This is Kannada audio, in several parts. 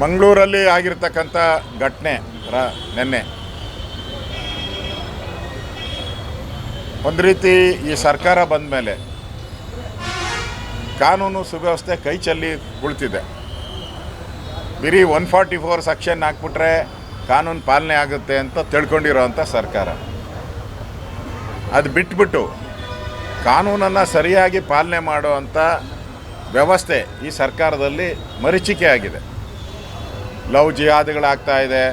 ಮಂಗಳೂರಲ್ಲಿ ಆಗಿರ್ತಕ್ಕಂಥ ಘಟನೆ ನಿನ್ನೆ ಒಂದು ರೀತಿ ಈ ಸರ್ಕಾರ ಬಂದ ಮೇಲೆ ಕಾನೂನು ಸುವ್ಯವಸ್ಥೆ ಕೈ ಚೆಲ್ಲಿ ಕುಳಿತಿದೆ. ಬರೀ 144 ಸೆಕ್ಷನ್ ಹಾಕ್ಬಿಟ್ರೆ ಕಾನೂನು ಪಾಲನೆ ಆಗುತ್ತೆ ಅಂತ ತಿಳ್ಕೊಂಡಿರೋವಂಥ ಸರ್ಕಾರ. ಅದು ಬಿಟ್ಬಿಟ್ಟು ಕಾನೂನನ್ನು ಸರಿಯಾಗಿ ಪಾಲನೆ ಮಾಡುವಂಥ ವ್ಯವಸ್ಥೆ ಈ ಸರ್ಕಾರದಲ್ಲಿ ಮರೀಚಿಕೆ ಆಗಿದೆ. ಲವ್ ಜಿಹಾದ್ಗಳಾಗ್ತಾ ಇದೆ.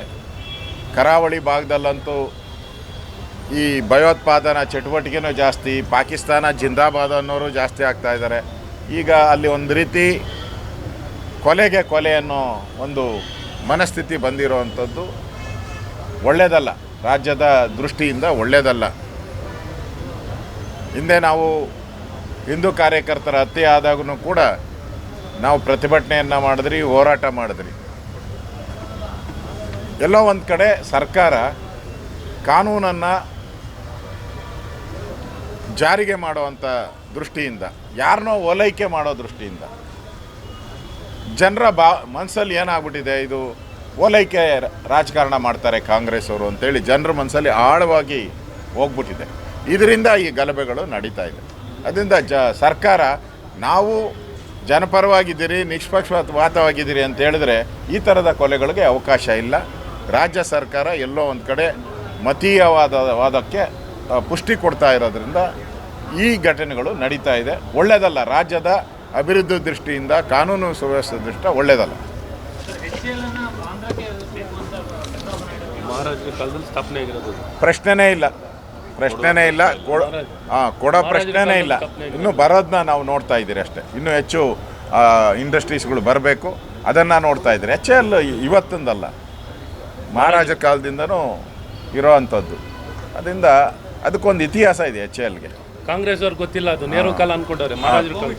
ಕರಾವಳಿ ಭಾಗದಲ್ಲಂತೂ ಈ ಭಯೋತ್ಪಾದನಾ ಚಟುವಟಿಕೆನೂ ಜಾಸ್ತಿ. ಪಾಕಿಸ್ತಾನ ಜಿಂದಾಬಾದ್ ಅನ್ನೋರು ಜಾಸ್ತಿ ಆಗ್ತಾ ಇದ್ದಾರೆ. ಈಗ ಅಲ್ಲಿ ಒಂದು ರೀತಿ ಕೊಲೆಗೆ ಕೊಲೆ ಅನ್ನೋ ಒಂದು ಮನಸ್ಥಿತಿ ಬಂದಿರೋವಂಥದ್ದು ಒಳ್ಳೆಯದಲ್ಲ, ರಾಜ್ಯದ ದೃಷ್ಟಿಯಿಂದ ಒಳ್ಳೆಯದಲ್ಲ. ಹಿಂದೆ ನಾವು ಹಿಂದೂ ಕಾರ್ಯಕರ್ತರ ಹತ್ಯೆ ಆದಾಗೂ ಕೂಡ ನಾವು ಪ್ರತಿಭಟನೆಯನ್ನು ಮಾಡಿದ್ರಿ, ಹೋರಾಟ ಮಾಡಿದ್ರಿ. ಎಲ್ಲೋ ಒಂದು ಕಡೆ ಸರ್ಕಾರ ಕಾನೂನನ್ನು ಜಾರಿಗೆ ಮಾಡುವಂಥ ದೃಷ್ಟಿಯಿಂದ, ಯಾರನ್ನೋ ಓಲೈಕೆ ಮಾಡೋ ದೃಷ್ಟಿಯಿಂದ ಜನರ ಮನಸ್ಸಲ್ಲಿ ಏನಾಗ್ಬಿಟ್ಟಿದೆ, ಇದು ಓಲೈಕೆ ರಾಜಕಾರಣ ಮಾಡ್ತಾರೆ ಕಾಂಗ್ರೆಸ್ ಅವರು ಅಂತೇಳಿ ಜನರ ಮನಸ್ಸಲ್ಲಿ ಆಳವಾಗಿ ಹೋಗ್ಬಿಟ್ಟಿದೆ. ಇದರಿಂದ ಈ ಗಲಭೆಗಳು ನಡೀತಾ ಇದೆ. ಅದರಿಂದ ಸರ್ಕಾರ ನಾವು ಜನಪರವಾಗಿದ್ದೀರಿ, ನಿಷ್ಪಕ್ಷಪಾತವಾಗಿದ್ದೀರಿ ಅಂತ ಹೇಳಿದ್ರೆ ಈ ಥರದ ಕೊಲೆಗಳಿಗೆ ಅವಕಾಶ ಇಲ್ಲ. ರಾಜ್ಯ ಸರ್ಕಾರ ಎಲ್ಲೋ ಒಂದು ಕಡೆ ಮತೀಯವಾದಕ್ಕೆ ಪುಷ್ಟಿ ಕೊಡ್ತಾ ಇರೋದ್ರಿಂದ ಈ ಘಟನೆಗಳು ನಡೀತಾ ಇದೆ. ಒಳ್ಳೆಯದಲ್ಲ. ರಾಜ್ಯದ ಅಭಿವೃದ್ಧಿ ದೃಷ್ಟಿಯಿಂದ, ಕಾನೂನು ಸುವ್ಯವಸ್ಥೆ ದೃಷ್ಟಿ ಒಳ್ಳೆಯದಲ್ಲ. ಪ್ರಶ್ನೆನೇ ಇಲ್ಲ, ಪ್ರಶ್ನೆನೇ ಇಲ್ಲ, ಕೊಡೋ ಪ್ರಶ್ನೆನೇ ಇಲ್ಲ. ಇನ್ನೂ ಬರೋದನ್ನ ನಾವು ನೋಡ್ತಾ ಇದ್ದೀರಿ ಅಷ್ಟೇ. ಇನ್ನೂ ಹೆಚ್ಚು ಇಂಡಸ್ಟ್ರೀಸ್ಗಳು ಬರಬೇಕು, ಅದನ್ನು ನೋಡ್ತಾ ಇದ್ದೀರಿ. HAL ಇವತ್ತಿಂದಲ್ಲ, ಮಹಾರಾಜರ ಕಾಲದಿಂದನೂ ಇರೋ ಅಂಥದ್ದು. ಅದರಿಂದ ಅದಕ್ಕೊಂದು ಇತಿಹಾಸ ಇದೆ HALಗೆ. ಕಾಂಗ್ರೆಸ್ ಅವ್ರಿಗೆ ಗೊತ್ತಿಲ್ಲ, ಅದು ನೆಹರು ಕಾಲ ಅನ್ಕೊಂಡವ್ರೆ, ಮಹಾರಾಜರ ಕಾಲ.